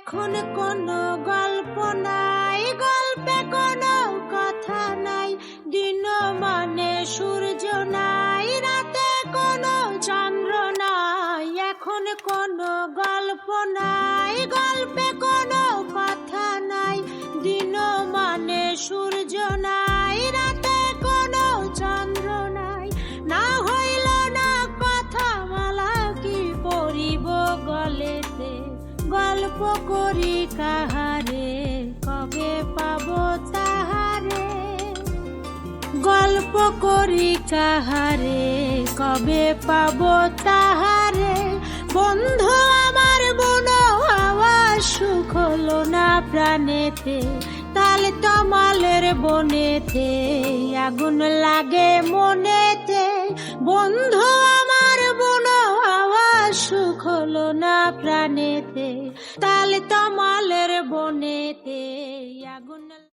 এখন কোনো গল্প নাই, গল্পে কোনো কথা নাই, দিন মানে সূর্য নাই, রাতে কোনো চন্দ্র নাই। এখন কোনো গল্প নাই, গল্পে কোনো কথা নাই, দিন মানে সূর্য নাই, রাতে কোনো চন্দ্র নাই। না হইল না কথা মালা কি পরিব গলেতে, গল্প করি কাহারে কবে পাবো তাহারে, গল্প করি কাহারে কবে পাবো তাহারে। বন্ধু আমার মনো আওয়াজ সুখ হলো না প্রাণেতে, তাল তমালের বনেতে আগুন লাগে মনেতে। বন্ধু আমার মনো আওয়াজ সুখ হলো না প্রাণেতে, তাল তমালের বনেতে আগুন।